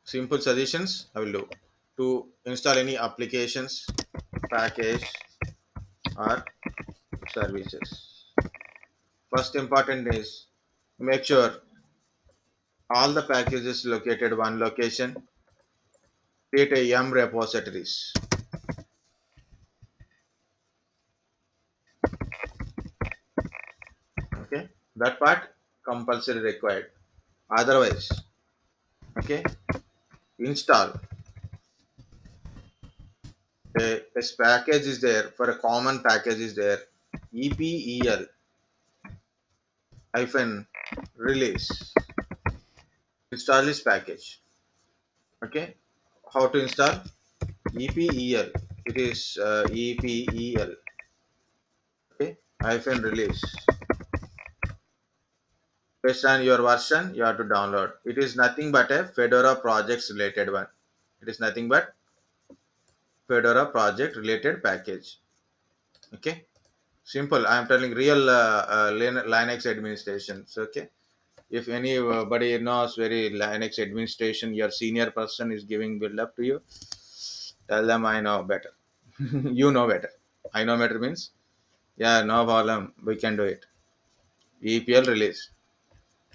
Simple suggestions I will do to install any applications, package or services. First important is make sure all the packages located one location. Create a yum repositories. Okay, that part compulsory required. Otherwise, okay, install a package is there for a common package is there. EPEL hyphen release. Install this package. Okay, how to install EPEL? It is EPEL. Okay, hyphen release. Based on your version, you have to download. It is nothing but a Fedora projects related one. It is nothing but Fedora project related package. Okay, simple. I am telling real Linux administrations. Okay, if anybody knows very Linux administration, your senior person is giving build up to you, tell them I know better. You know better. I know better means yeah, no problem. We can do it. EPL release.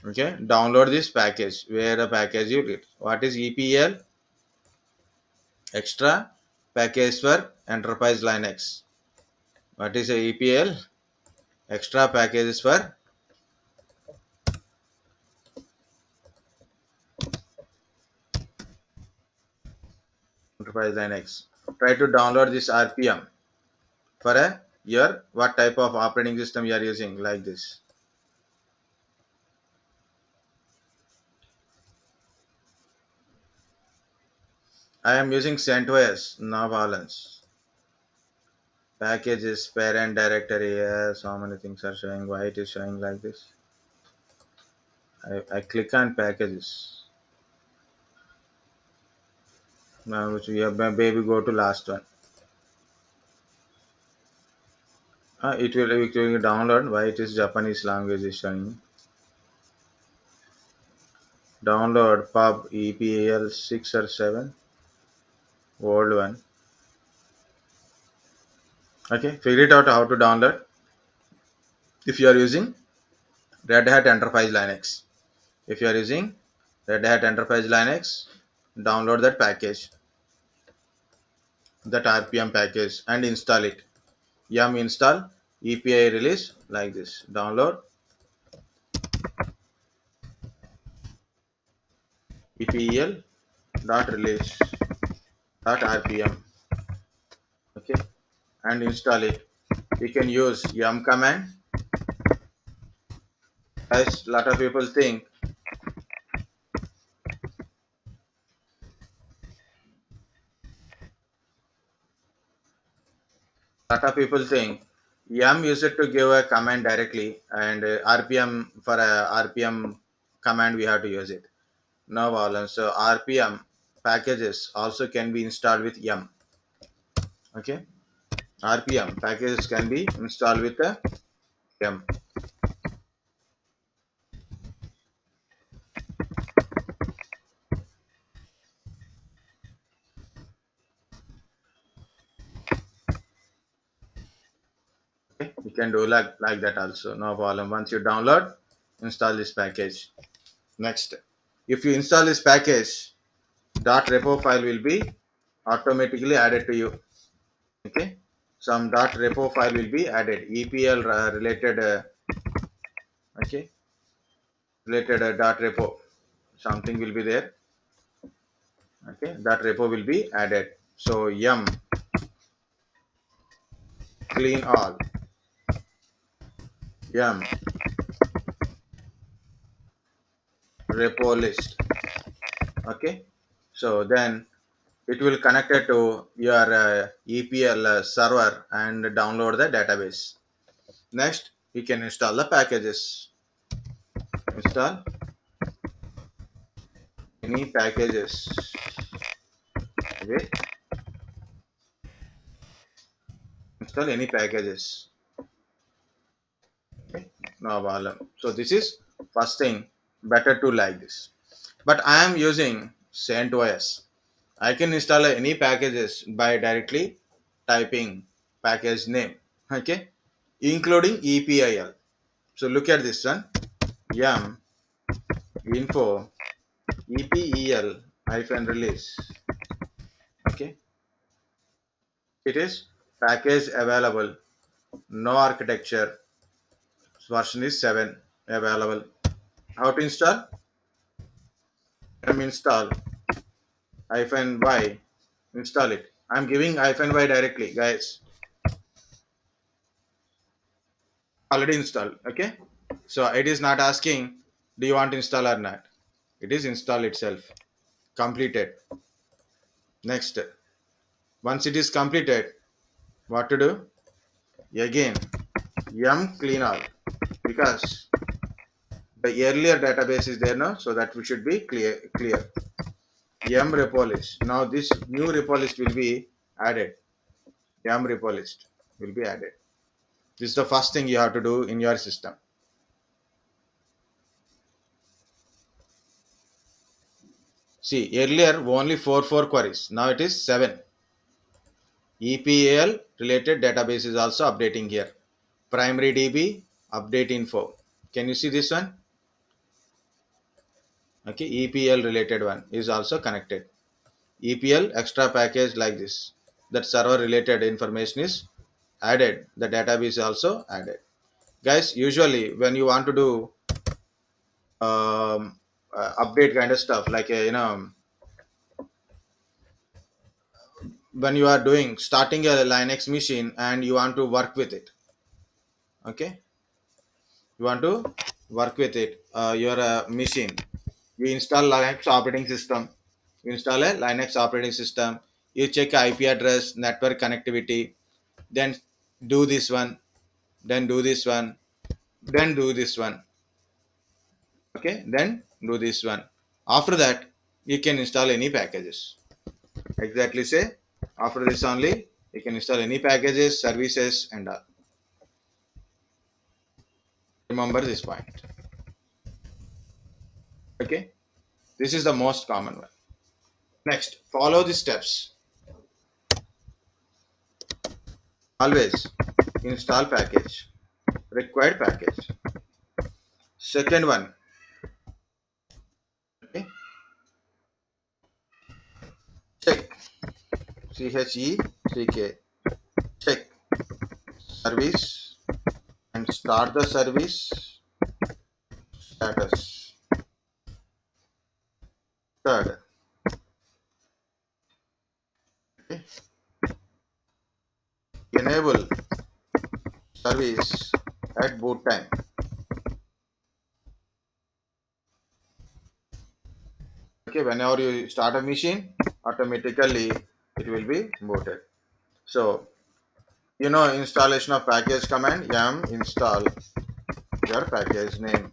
Okay, download this package. Where the package you get. What is EPL? Extra package for enterprise Linux. What is a EPL? Extra packages for enterprise Linux. Try to download this RPM for a year. What type of operating system you are using? Like this. I am using CentOS, no balance. Packages, parent directory. Yes, so many things are showing. Why it is showing like this? I click on packages. Now which we have maybe go to last one. It will download. Why it is Japanese language is showing. Download pub EPAL 6 or 7. Old one. Okay, figure it out how to download. If you are using Red Hat Enterprise Linux. If you are using Red Hat Enterprise Linux, download that package, that RPM package, and install it. Yum install EPI release like this. Download EPEL dot release dot RPM. Okay, and install it. You can use yum command. As lot of people think, yum use it to give a command directly, and RPM for a RPM command we have to use it. No problem. So RPM packages also can be installed with yum. Okay, RPM packages can be installed with a yum. Okay, you can do like that also. No problem. Once you download, install this package. Next, if you install this package, .repo file will be automatically added to you. Okay, some .repo file will be added. EPL related. Okay, related .repo. Something will be there. Okay, that repo will be added. So yum clean all, yum repo list. Okay, so then it will connect it to your EPL server and download the database. Next, you can install the packages. Install any packages. Okay, install any packages. Okay, no problem. So this is first thing. Better to like this. But I am using CentOS. I can install any packages by directly typing package name, okay, including EPIL. So look at this one, yum info EPEL hyphen release. Okay, it is package available, no architecture, version is 7 available. How to install? Install hyphen y, install it. I'm giving hyphen y directly, guys. Already installed. Okay, so it is not asking do you want to install or not. It is install itself, completed. Next, once it is completed, what to do? Again, yum clean all, because the earlier database is there now, so that we should be clear. Yum repo list. Now this new repo list will be added. Yum repo list will be added. This is the first thing you have to do in your system. See, earlier only 4 queries. Now it is 7. EPAL related database is also updating here. Primary DB update info. Can you see this one? Okay, EPL related one is also connected. EPL extra package like this. That server related information is added. The database is also added. Guys, usually when you want to do update kind of stuff, like when you are doing starting a Linux machine and you want to work with it, okay, you want to work with it, your machine, you install Linux operating system, you install a Linux operating system, you check IP address, network connectivity, then do this one, then do this one, then do this one, okay, then do this one. After that you can install any packages. Exactly, say after this only you can install any packages, services and all. Remember this point. Okay, this is the most common one. Next, follow the steps. Always install package, required package. Second one, okay, check, CHECK, check service and start the service status. Third, okay, enable service at boot time. Okay, whenever you start a machine, automatically it will be booted. So installation of package command, yum install your package name,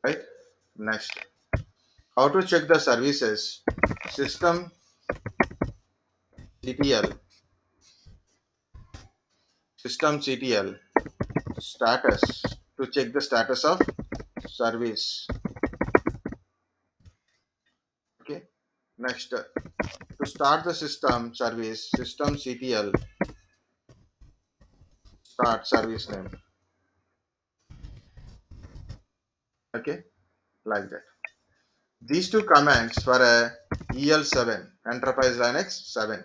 right? Next, how to check the services? System CTL, status, to check the status of service. Okay. Next, to start the system service, system CTL start service name. Okay, like that. These two commands for a EL7, Enterprise Linux 7.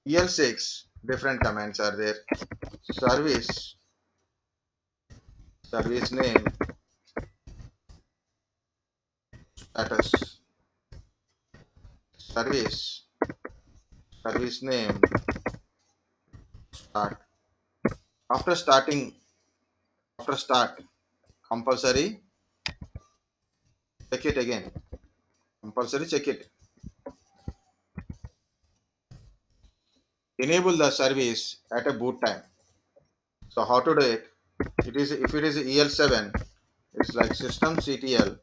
EL6, different commands are there. Service, service name, status, service, service name, start. After starting, after start, compulsory check it again. Compulsory check it. Enable the service at a boot time. So how to do it? It is, if it is EL7, it's like system CTL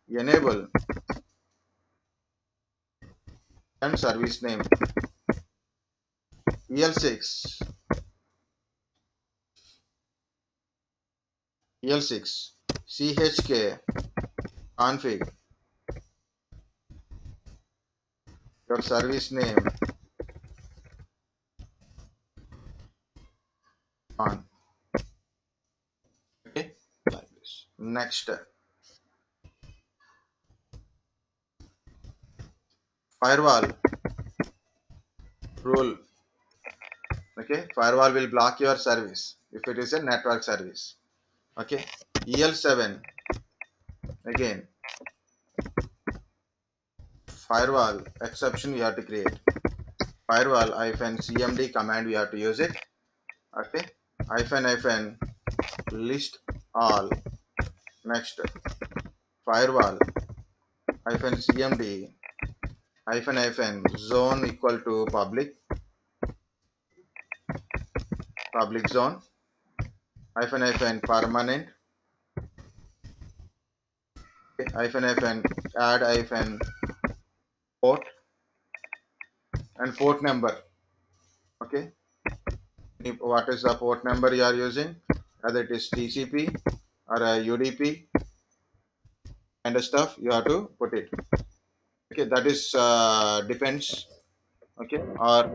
enable and service name. EL6 chk config your service name on. Okay, like this. Next, firewall rule. Okay, firewall will block your service if it is a network service. Okay, EL7 again, firewall exception we have to create. Firewall hyphen cmd command we have to use it. Okay, hyphen list all. Next, firewall hyphen cmd hyphen zone equal to public zone hyphen permanent hyphen add hyphen port and port number. Okay, what is the port number you are using, whether it is TCP or a UDP and stuff, you have to put it. Okay, that is depends. Okay, or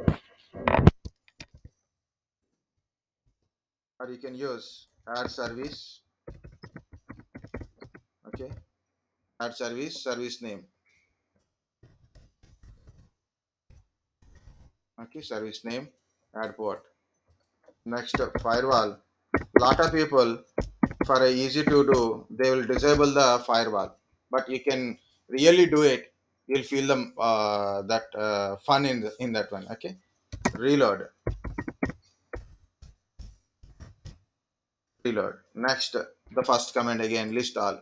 you can use add service. Okay, add service name. Okay, service name, add port. Next, firewall. Lot of people, for a easy to do, they will disable the firewall, but you can really do it. You'll feel the that fun in that one. Okay, reload. Next, the first command again, list all.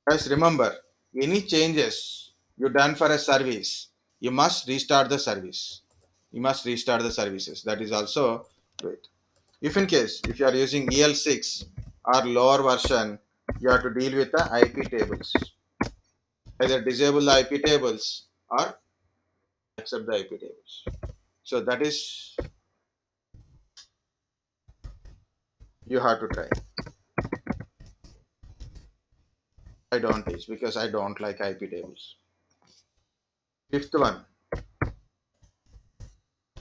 Guys, remember, any changes you done for a service, you must restart the service. You must restart the services. That is also great. If in case, if you are using EL6 or lower version, you have to deal with the IP tables. Either disable the IP tables or accept the IP tables. So that is, you have to try. I don't teach because I don't like IP tables. Fifth one,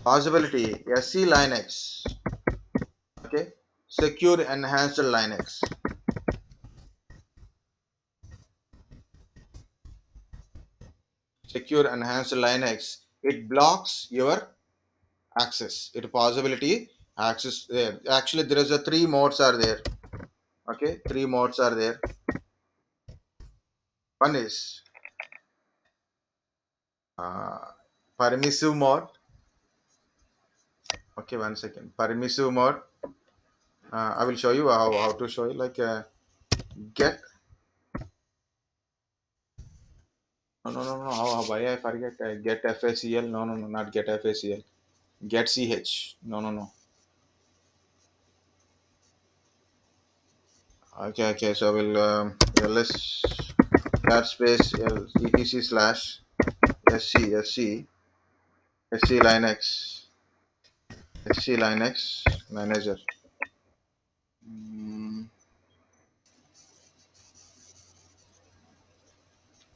possibility SC Linux. Okay, secure enhanced Linux. Secure enhanced Linux. It blocks your access. It possibility access there. Actually, there is a three modes are there. Okay, three modes are there. One is uh, permissive mode. Okay, one second. Permissive mode. I will show you how to show you, like get. No. Why I forget? Get FACL. No. Not get FACL. Get CH. No. Okay. So I will ls cat space etc slash sc linux linux manager. Mm,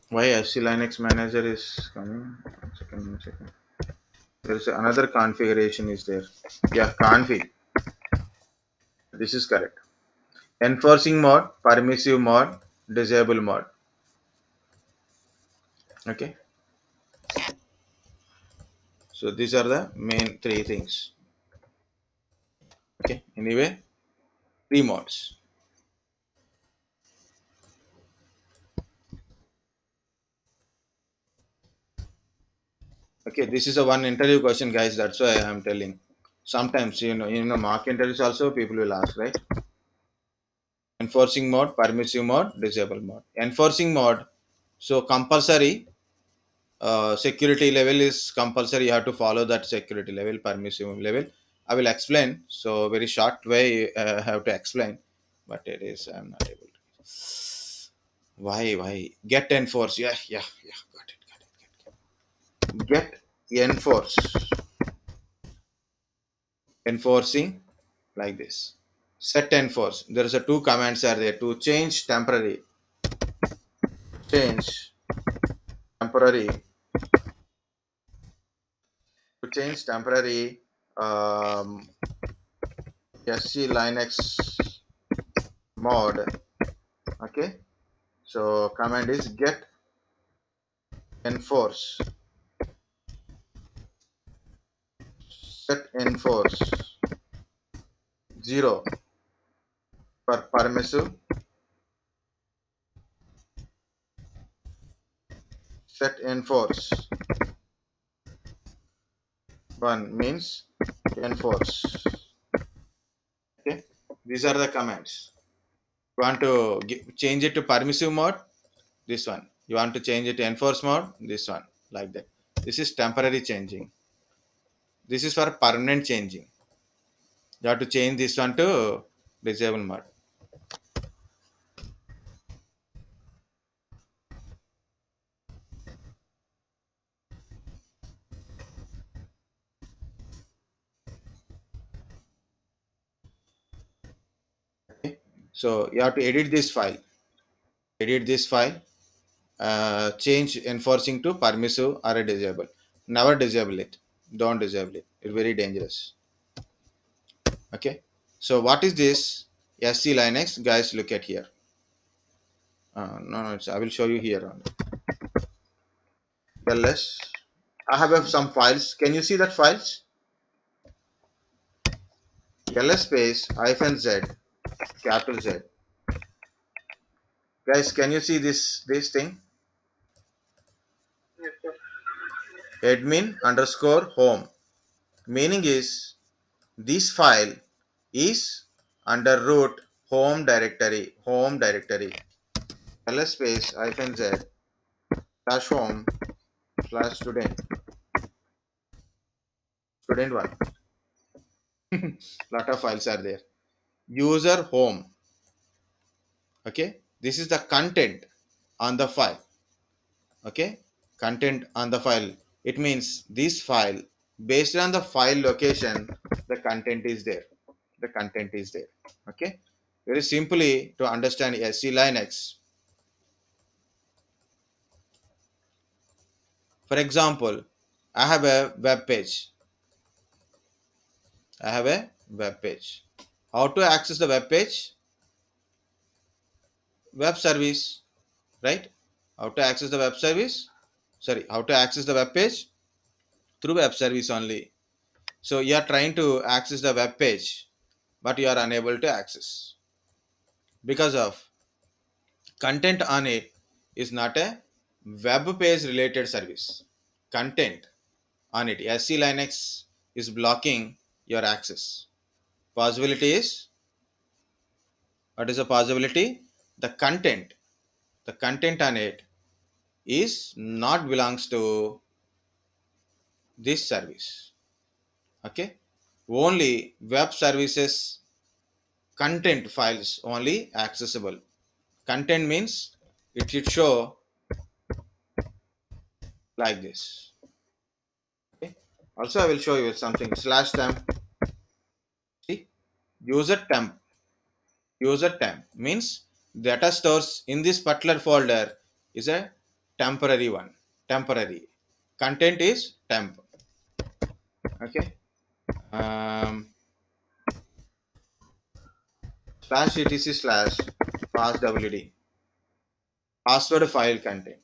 why sc linux manager is coming? One second. There is another configuration is there. Yeah, config. This is correct. Enforcing mode, permissive mode, disable mode. Okay. So these are the main three things. Okay. Anyway, three modes. Okay. This is a one interview question, guys. That's why I am telling. Sometimes, mock interviews also people will ask, right? Enforcing mode, permissive mode, disable mode. Enforcing mode. So compulsory security level is compulsory. You have to follow that security level, permissive level. I will explain. So very short way I have to explain, but it is I'm not able to. Why get enforce? Yeah. Get enforce. Enforcing like this. set enforce. There is a two commands are there to change change temporary temporary um, SC Linux mod. Okay, so command is get enforce, set enforce 0 for permissive, set enforce 1 means enforce. Okay, these are the commands. You want to change it to permissive mode, this one. You want to change it to enforce mode, this one, like that. This is temporary changing. This is for permanent changing. You have to change this one to disable mode. Okay, so you have to edit this file, change enforcing to permissive or a disable. Never disable it. Don't disable it. It's very dangerous. Okay, so what is this SC Linux? Guys, look at here. No, no, I will show you here on ls. I have some files. Can you see that files? ls space hyphen z, capital Z. Guys, can you see this thing? Admin underscore home. Meaning is this file is under root home directory. ls space hyphen z slash home slash student one. Lot of files are there. User home. Okay, this is the content on the file. Okay, content on the file. It means this file, based on the file location, the content is there. The content is there. Okay, very simply to understand SC Linux. For example, I have a web page. I have a web page. How to access the web page? Web service, right? How to access the web service? Sorry, how to access the web page? Through web service only. So you are trying to access the web page, but you are unable to access because of content on it is not a web page related service. Content on it, SC Linux is blocking your access. Possibility is, what is the possibility? The content on it is not belongs to this service. Okay, only web services content files only accessible. Content means it should show like this. Okay, also I will show you something slash temp. See, user temp. User temp means data stores in this particular folder is a temporary one. Temporary content is temp. Okay, um, slash etc slash passwd, password file content.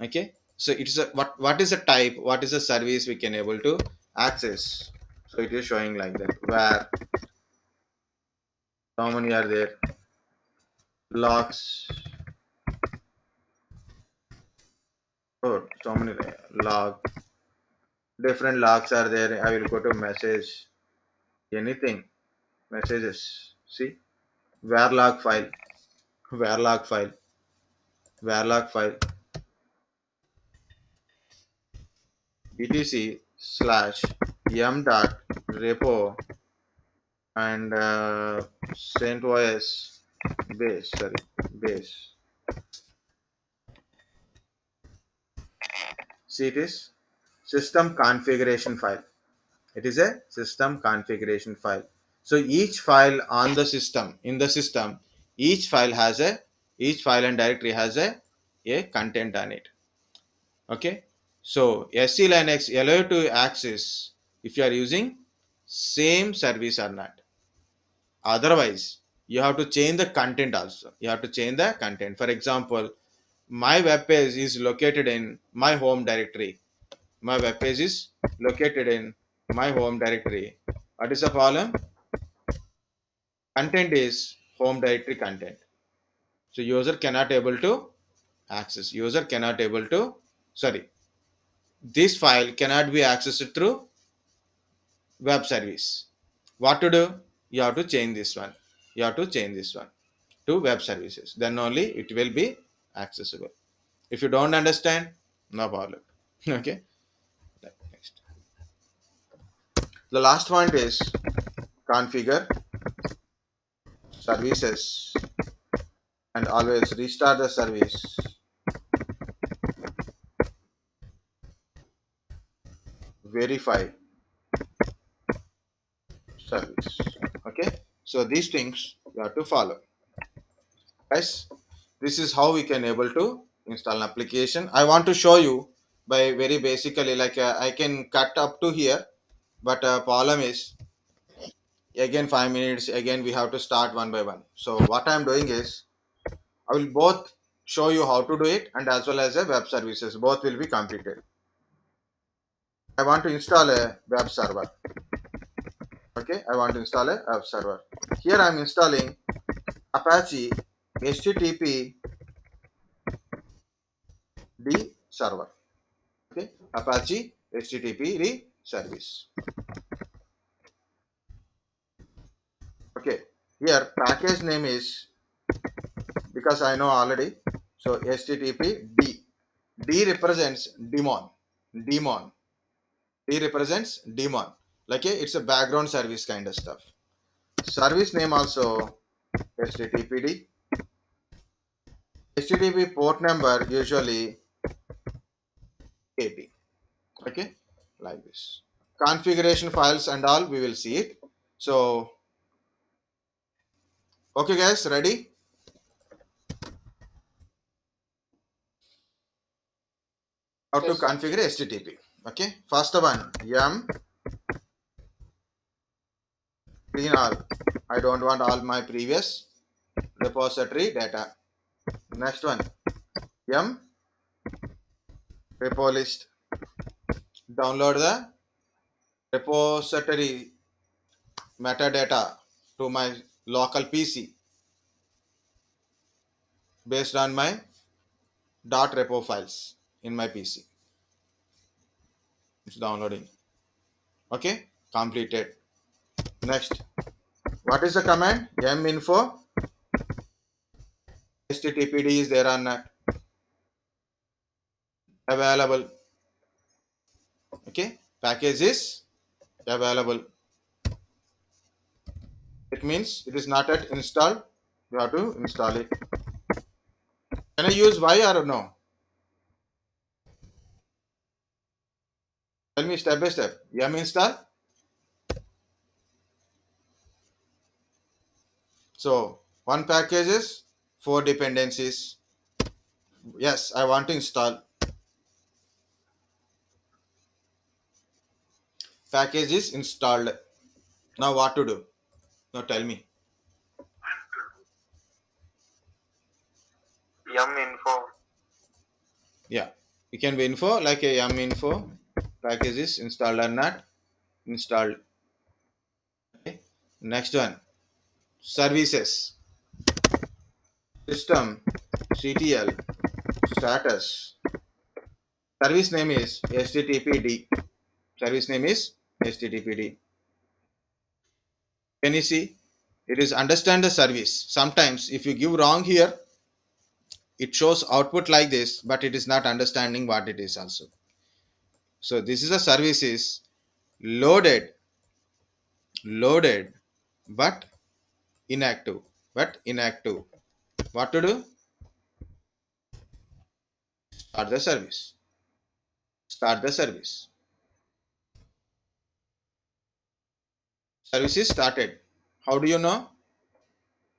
Okay, so it is a what is the type, what is the service we can able to access. So it is showing like that, where how many are there, logs. Oh, so many log, different logs are there. I will go to message, anything, messages. See, where log file, where log file, where log file, etc slash m dot repo and CentOS base, sorry, base. See, it is system configuration file. It is a system configuration file. So each file on the system, in the system, each file has a, each file and directory has a content on it. Okay. So SC Linux allow you to access if you are using same service or not. Otherwise, you have to change the content also. You have to change the content. For example, my web page is located in my home directory. My web page is located in my home directory. What is the problem? Content is home directory content. So user cannot able to access. User cannot able to, sorry, this file cannot be accessed through web service. What to do? You have to change this one. You have to change this one to web services. Then only it will be accessible. If you don't understand, no problem. Okay. Next. The last point is configure services and always restart the service. Verify service. Okay. So these things you have to follow. Guys, this is how we can able to install an application. I want to show you by very basically like I can cut up to here, but problem is again 5 minutes. Again we have to start one by one. So what I am doing is I will both show you how to do it and as well as a web services. Both will be completed. I want to install a web server. Okay, I want to install a web server. Here I am installing Apache HTTP D server. Okay, Apache HTTP D service. Okay, here package name is, because I know already. So HTTP D. D represents daemon. Daemon. D represents daemon. Like it's a background service kind of stuff. Service name also HTTPD. HTTP port number usually 80. Okay, like this. Configuration files and all we will see it. So okay guys, ready? How to configure HTTP? Okay, first one yum clean all. I don't want all my previous repository data. Next one yum repo list. Download the repository metadata to my local PC based on my .repo files in my PC. It's downloading. Okay, completed. Next, what is the command? Minfo httpd is there or not? Available. Okay, package is available. It means it is not yet installed. You have to install it. Can I use Y or no? Tell me step by step. Yum install. So one package is 4 dependencies. Yes, I want to install. Package is installed. Now what to do? Now tell me. Yum info. Yeah, you can be info like a yum info. Package is installed or not installed. Okay. Next one, services. System CTL status. Service name is HTTPD. Service name is HTTPD. Can you see? It is understand the service. Sometimes if you give wrong here, it shows output like this, but it is not understanding what it is also. So this is a service is loaded, loaded, but inactive, but inactive. What to do? Start the service. Start the service. Service is started. How do you know?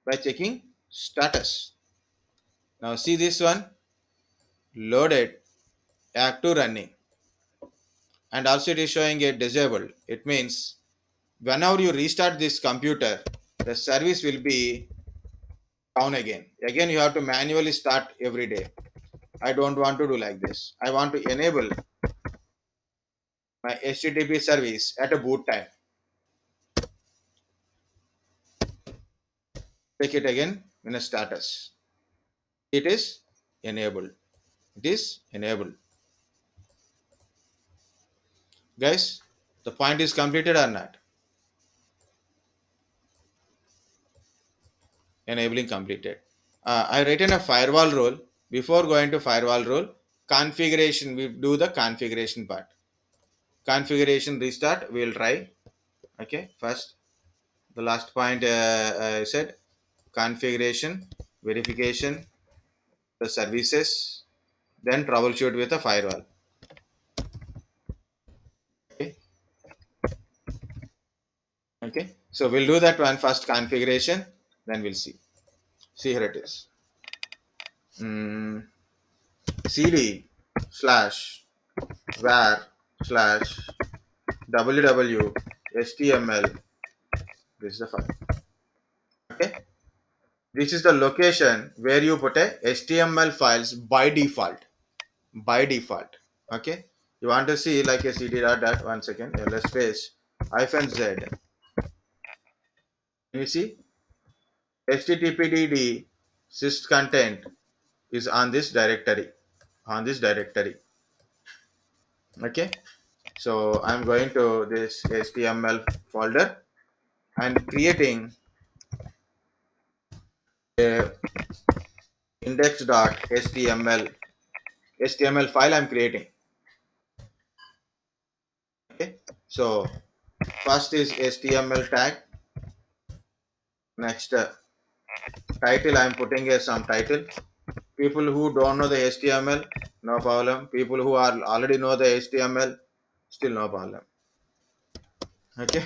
By checking status. Now see this one, loaded, active running, and also it is showing a disabled. It means whenever you restart this computer, the service will be down again. Again, you have to manually start every day. I don't want to do like this. I want to enable my HTTP service at a boot time. Take it again in a status. It is enabled. It is enabled. Guys, the point is completed or not? Enabling completed. I written a firewall rule. Before going to firewall rule, configuration, we do the configuration part. Configuration restart, we will try. Okay, first, the last point I said, configuration, verification, the services, then troubleshoot with a firewall. Okay, okay. So we'll do that one first configuration, then we'll see. See, here it is. cd slash var slash www html. This is the file. Okay, this is the location where you put a html files by default. By default. Okay, you want to see like a cd dot dot, one second, ls space hyphen z. You see httpdd syst content is on this directory, on this directory. Okay, so I'm going to this html folder and creating a index.html file I'm creating. Okay, so first is html tag. Next, title, I'm putting some title. People who don't know the html, no problem. People who are already know the html, still no problem. Okay.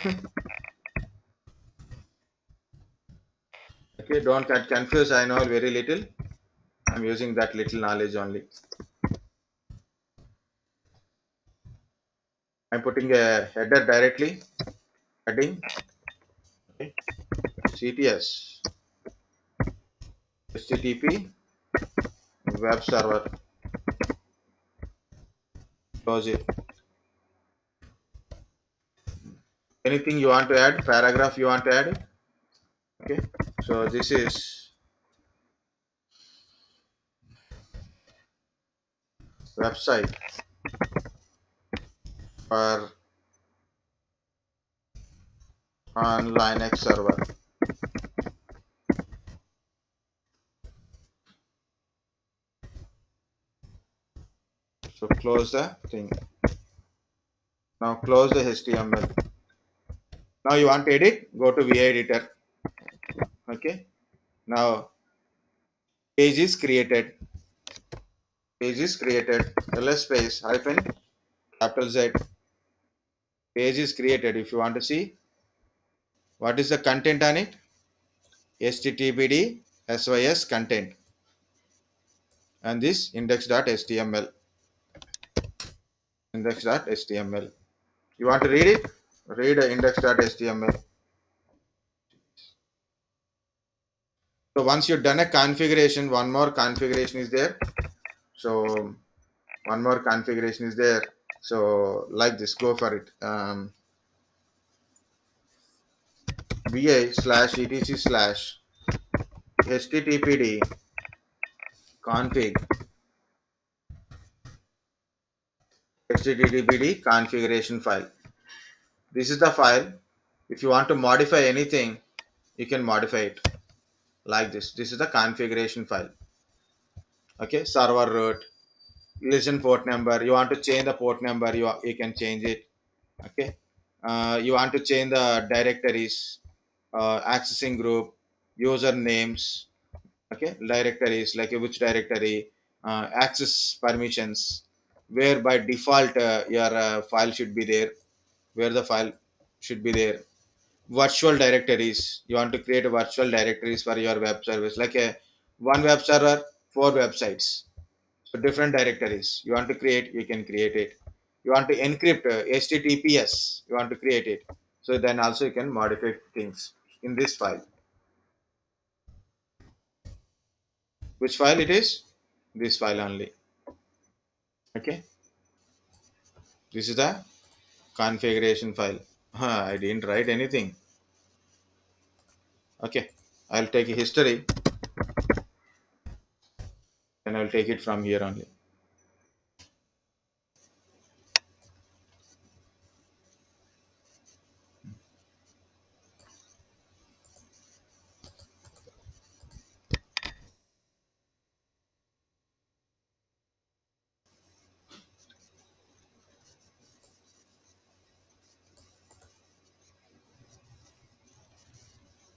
Okay, don't get confused. I know very little. I'm using that little knowledge only. I'm putting a header directly, heading. Okay. cts http web server. Close it. Anything you want to add? Paragraph you want to add? Okay. So this is website for on Linux server. So close the thing. Now close the HTML. Now you want to edit? Go to VI editor. Okay. Now page is created. Page is created. ls space hyphen capital Z. Page is created. If you want to see what is the content on it, httpd sys content and this index.html. Index.html. You want to read it? Read index.html. So once you've done a configuration, one more configuration is there. So one more configuration is there. So like this, go for it. va slash etc slash httpd config httpd configuration file. This is the file. If you want to modify anything, you can modify it like this. This is the configuration file. Okay, server root, listen port number. You want to change the port number, you can change it. Okay, you want to change the directories, accessing group, user names. Okay, directories like which directory, access permissions, where by default your file should be there, where the file should be there. virtual directories. You want to create a virtual directories for your web service, like a one web server, four websites. So different directories you want to create, you can create it. You want to encrypt HTTPS, you want to create it. So then also you can modify things in this file. Which file it is? This file only. Okay. This is the configuration file. I didn't write anything. Okay. I'll take a history and I'll take it from here only.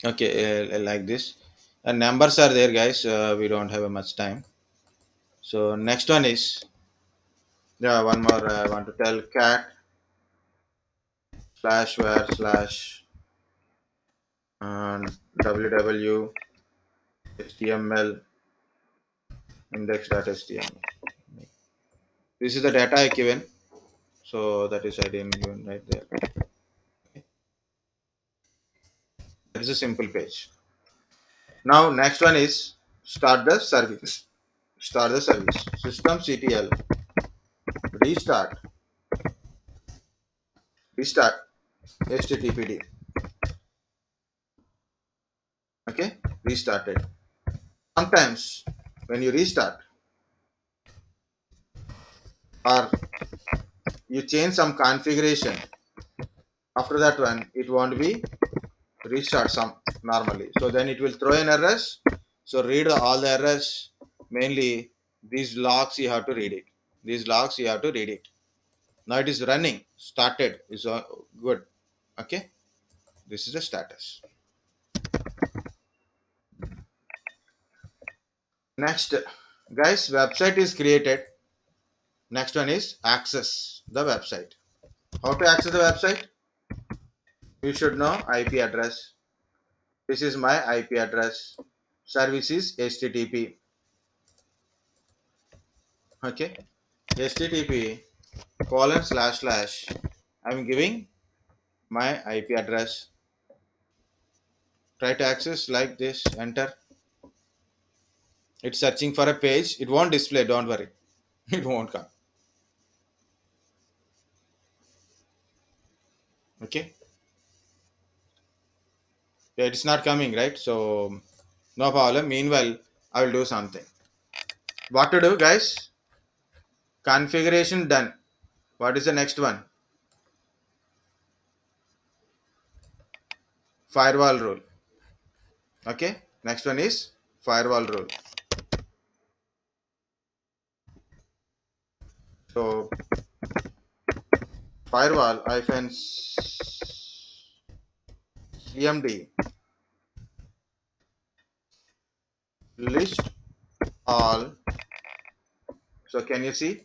Okay, like this. And numbers are there, guys. We don't have much time. So next one is, yeah, one more. I want to tell cat slash where slash and www html index.html. This is the data I given. So that is I didn't given right there. That is a simple page. Now next one is start the service. Start the service. Systemctl restart restart httpd. Okay, restarted. Sometimes when you restart or you change some configuration, after that one it won't be restart some normally. So then it will throw in errors. So read all the errors. Mainly these logs you have to read it. These logs you have to read it. Now it is running. Started is good. Okay. This is the status. Next, guys, website is created. Next one is access the website. How to access the website? You should know IP address. This is my IP address. Service is HTTP. Okay. HTTP colon slash slash. I'm giving my IP address. Try to access like this. Enter. It's searching for a page. It won't display. Don't worry. It won't come. Okay. Yeah, it's not coming, right? So no problem. Meanwhile, I will do something. What to do, guys? Configuration done. What is the next one? Firewall rule. Okay. Next one is firewall rule. So firewall hyphen cmd list all. So can you see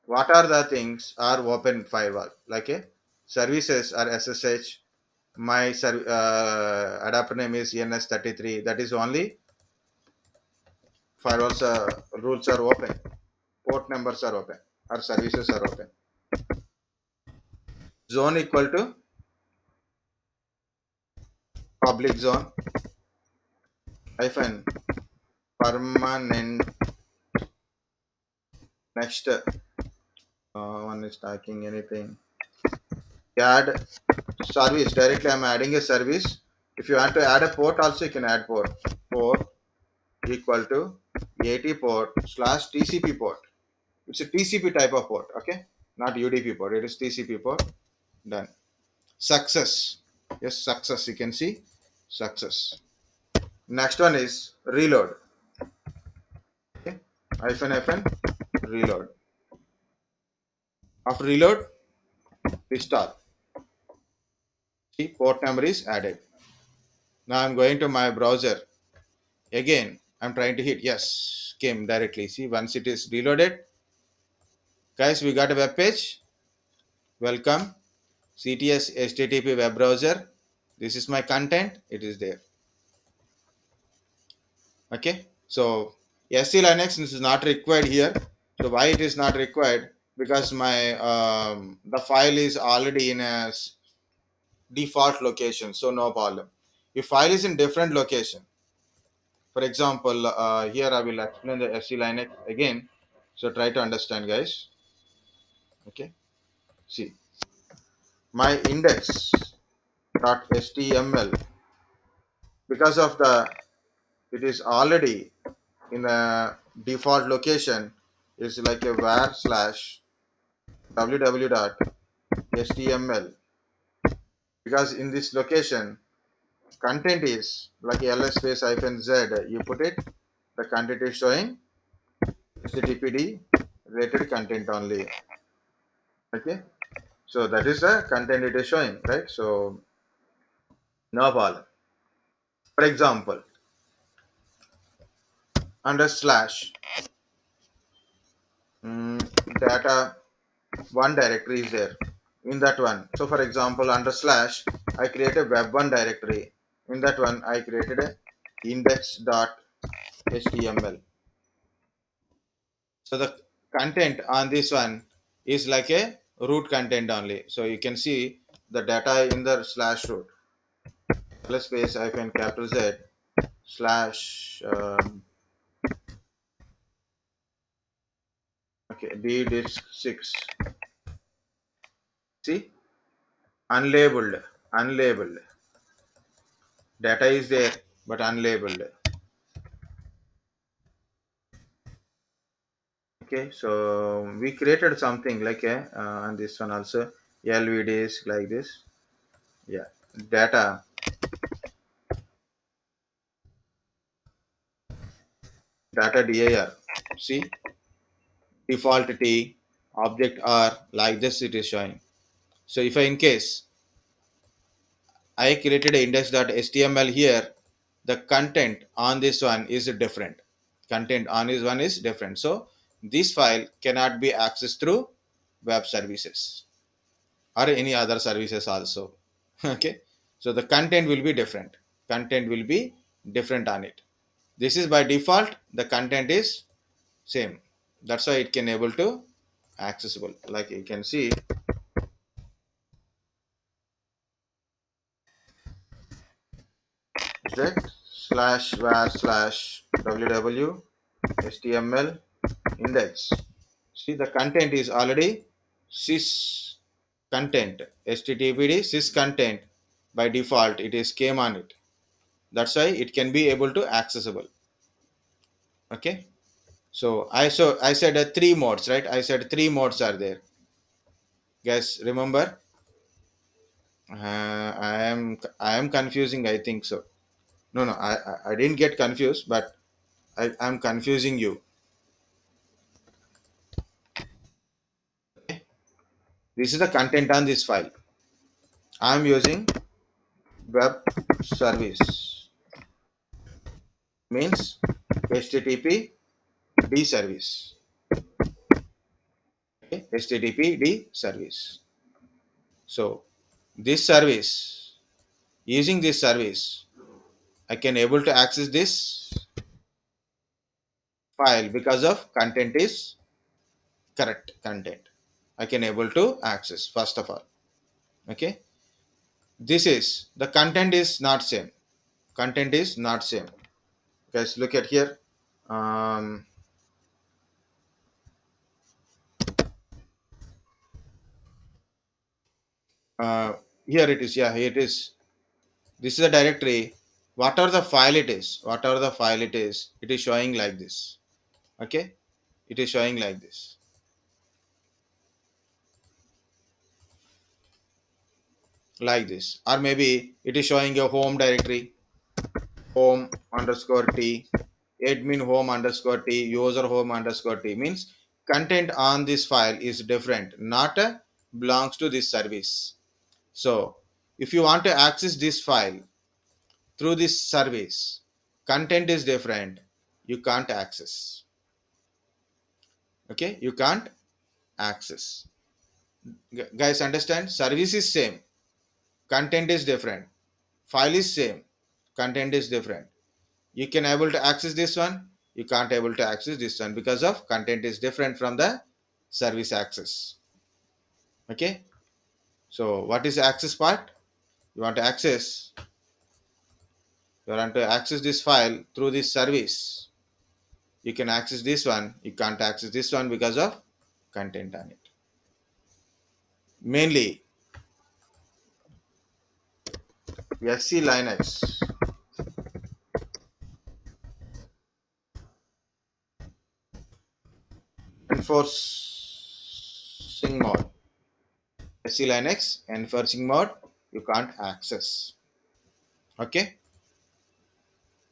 what are the things are open firewall? Like a services are SSH. My adapter name is ENS33. That is only firewalls rules are open. Port numbers are open. Our services are open. Zone equal to public zone hyphen permanent. Next one is talking anything. Add service directly. I'm adding a service. If you want to add a port, also you can add port. Port equal to 80 port slash TCP port. It's a TCP type of port. Okay, not UDP port. It is TCP port. Done. Success. Yes, success. You can see success. Next one is reload. Okay, hyphen reload. After reload, restart. See, port number is added. Now I'm going to my browser. Again, I'm trying to hit yes, came directly. See, once it is reloaded, guys, we got a web page. Welcome, CTS HTTP web browser. This is my content, it is there. Okay, so SC Linux is not required here. So why it is not required? Because my the file is already in a default location, so no problem. If file is in different location, for example, here I will explain the SC Linux again. So try to understand, guys. Okay, see my index.html, because of the it is already in a default location, is like a var slash www.html, because in this location content is like ls space hyphen z, you put it, the content is showing httpd related content only. Okay, so that is the content it is showing, right? So no problem. For example, under slash mm, data one directory is there, in that one. So for example, under slash I create a web1 directory, in that one I created a index.html. So the content on this one is like a root content only. So you can see the data in the slash root plus space hyphen capital Z slash okay d disk 6. See, unlabeled, unlabeled data is there but unlabeled. Okay, so we created something like a on this one also lvds like this. Yeah, data data dir. See, default t object r like this it is showing. So if I in case I created a index.html here, the content on this one is different. Content on this one is different. So this file cannot be accessed through web services or any other services also. Okay. So the content will be different. Content will be different on it. This is by default, the content is same. That's why it can able to accessible. Like you can see z slash var slash www html index. See, the content is already sys content, httpd sys content. By default it is came on it. That's why it can be able to accessible. Okay, so I said three modes, right? I said three modes are there, guys, remember? I am confusing, I think so. No, I didn't get confused, but I'm confusing you. This is the content on this file. I'm using web service, means http d service. Okay, http d service. So this service, using this service, I can able to access this file because of content is correct content. I can able to access first of all. Okay, this is the content is not same. Content is not same. Guys, look at here. Um, uh, Here it is. Yeah, here it is. This is a directory. Whatever the file it is, whatever the file it is showing like this. Okay, it is showing like this, like this, or maybe it is showing a home directory, home underscore t, admin home underscore t, user home underscore t, means content on this file is different, not belongs to this service. So if you want to access this file through this service, content is different, you can't access. Okay, you can't access. Guys, understand, service is same, content is different. File is same, content is different. You can able to access this one, you can't able to access this one because of content is different from the service access. Okay, so what is the access part? You want to access, you want to access this file through this service. You can access this one, you can't access this one because of content on it. Mainly SC Linux enforcing mode. SC Linux enforcing mode you can't access. Okay,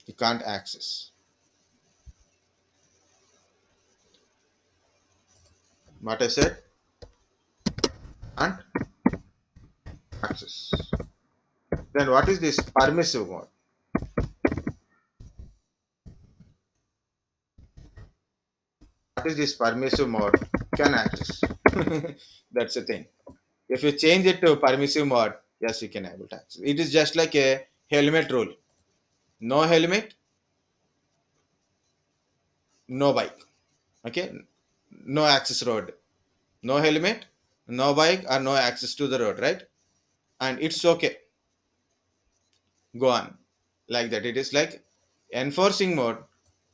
you can't access. What I said, can't access. Then what is this permissive mode? What is this permissive mode? Can access. That's the thing. If you change it to permissive mode, yes, you can able to access. It is just like a helmet rule. No helmet, no bike. Okay, no access road. No helmet, no bike, or no access to the road, right? And it's okay. Go on. Like that. It is like enforcing mode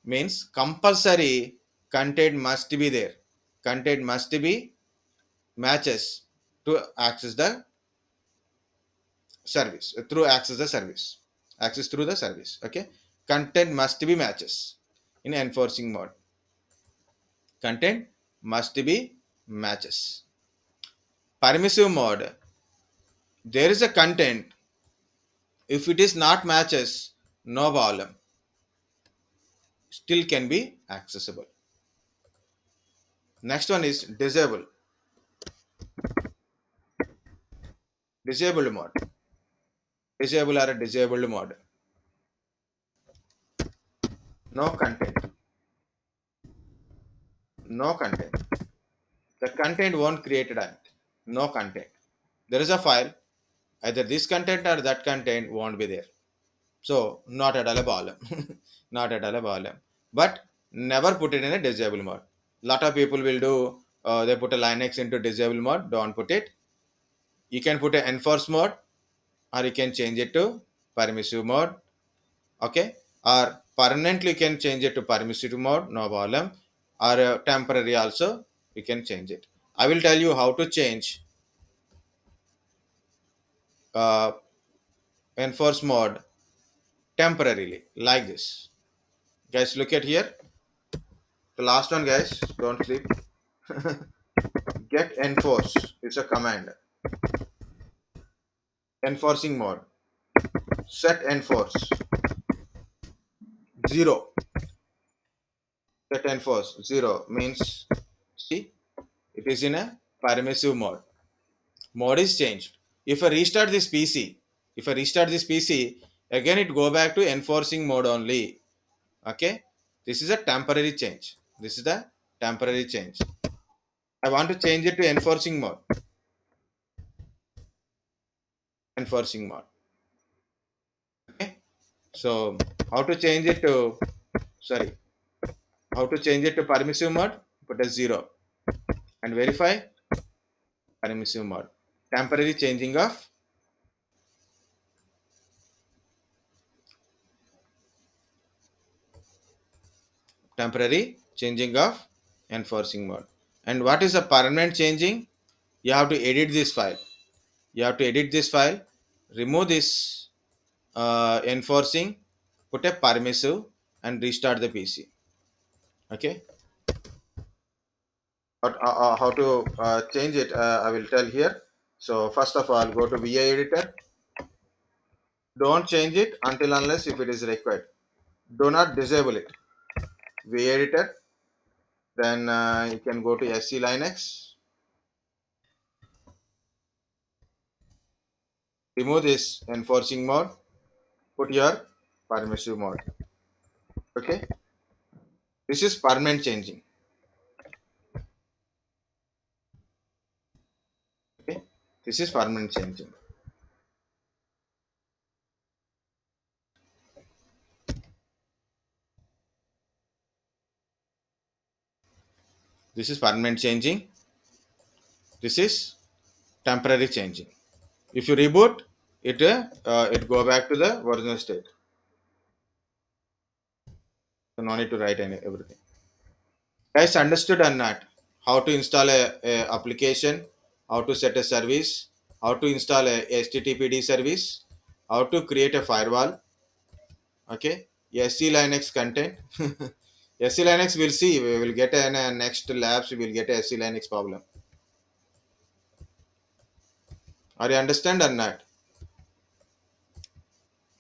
means compulsory content must be there. Content must be matches to access the service, through access the service. Access through the service. Okay. Content must be matches in enforcing mode. Content must be matches. Permissive mode, there is a content. If it is not matches, no problem. Still can be accessible. Next one is disable. Disabled mode. Disable or a disabled mode. No content. No content. The content won't create it. No content. There is a file. Either this content or that content won't be there. So not at all a problem. Not at all a problem. But never put it in a disable mode. Lot of people will do. They put a Linux into disable mode. Don't put it. You can put an enforce mode, or you can change it to permissive mode. Okay, or permanently you can change it to permissive mode, no problem, or temporary also you can change it. I will tell you how to change uh, enforce mode temporarily like this. Guys, look at here, the last one, guys, don't sleep. Get enforce, it's a command. Enforcing mode, set enforce 0. Set enforce 0 means, see, it is in a permissive mode. Mode is changed. If I restart this PC, if I restart this PC, again it go back to enforcing mode only. Okay, this is a temporary change. This is the temporary change. I want to change it to enforcing mode. Enforcing mode. Okay, so how to change it to, sorry, how to change it to permissive mode? Put a 0 and verify permissive mode. Temporary changing of, temporary changing of enforcing mode. And what is a permanent changing? You have to edit this file. You have to edit this file, remove this enforcing, put a permissive, and restart the PC. Okay, but how to change it, I will tell here. So first of all, go to VI editor. Don't change it until unless if it is required. Do not disable it. VI editor. Then you can go to SC Linux. Remove this enforcing mode. Put your permissive mode. Okay, this is permanent changing. Okay, this is permanent changing. This is permanent changing. This is temporary changing. If you reboot, it go back to the original state. So no need to write everything. Guys, understood or not? How to install a application, how to set a service, how to install a HTTPD service, how to create a firewall. Okay, SC Linux content. SC Linux, we'll see. We will get in next labs. We will get a SC Linux problem. Are you understand or not?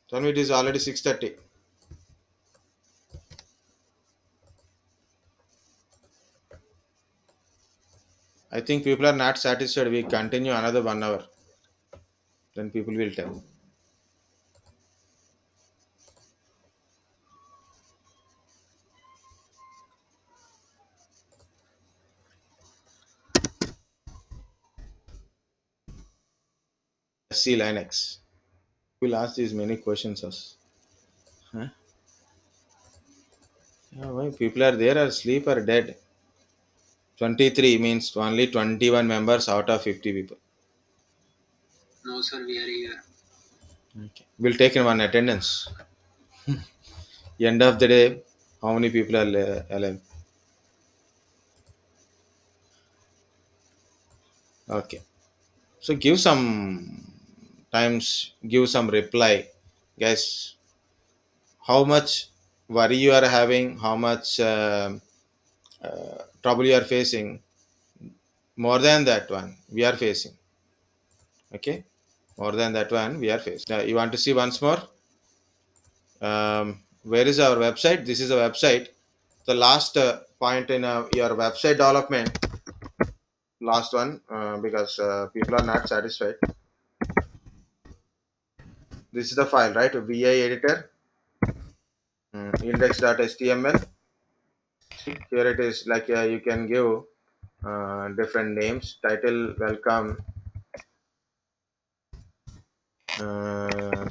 Tell me, it is already 6:30. I think people are not satisfied. We continue another 1 hour. Then people will tell. SC Linux. We'll ask these many questions. Us. Huh? Yeah, why people are there or asleep or dead? 23 means only 21 members out of 50 people. No, sir, we are here. Okay. We'll take in one attendance. End of the day, how many people are alive? Okay. So give some times, give some reply. Guys, how much worry you are having, how much trouble you are facing. More than that one, we are facing. Okay. More than that one, we are facing. You want to see once more? Where is our website? This is a website. The last point in your website development, last one, because people are not satisfied. This is the file, right? VI editor, index.html. Here it is. Like you can give different names. Title: Welcome,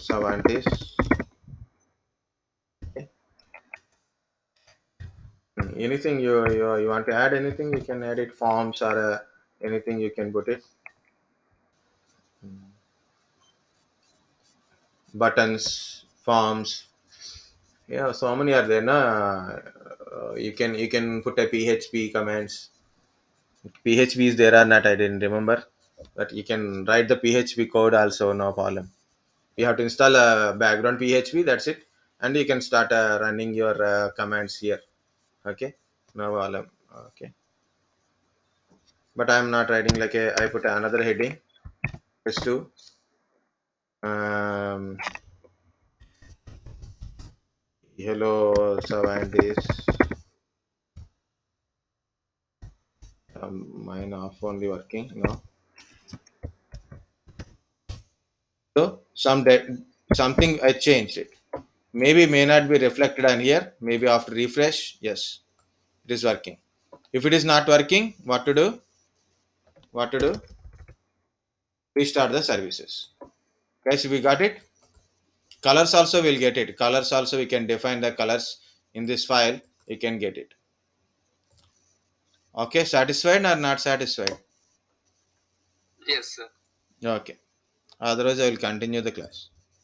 Savantis. Okay. Anything you want to add? Anything you can add it. Forms or anything you can put it. Buttons, forms. Yeah, so many are there. Na? You can put a PHP commands. PHP is there or not? I didn't remember, but you can write the PHP code also. No problem. You have to install a background PHP. That's it, and you can start running your commands here. Okay, no problem. Okay, but I'm not writing like a. I put another heading. Is to um, hello Savantis. Mine off only working. No. So something I changed it. Maybe may not be reflected on here. Maybe after refresh, yes, it is working. If it is not working, what to do? What to do? Restart the services. Guys, we got it. Colors also will get it. Colors also we can define the colors in this file. You can get it. Okay, satisfied or not satisfied? Yes, sir. Okay. Otherwise, I will continue the class.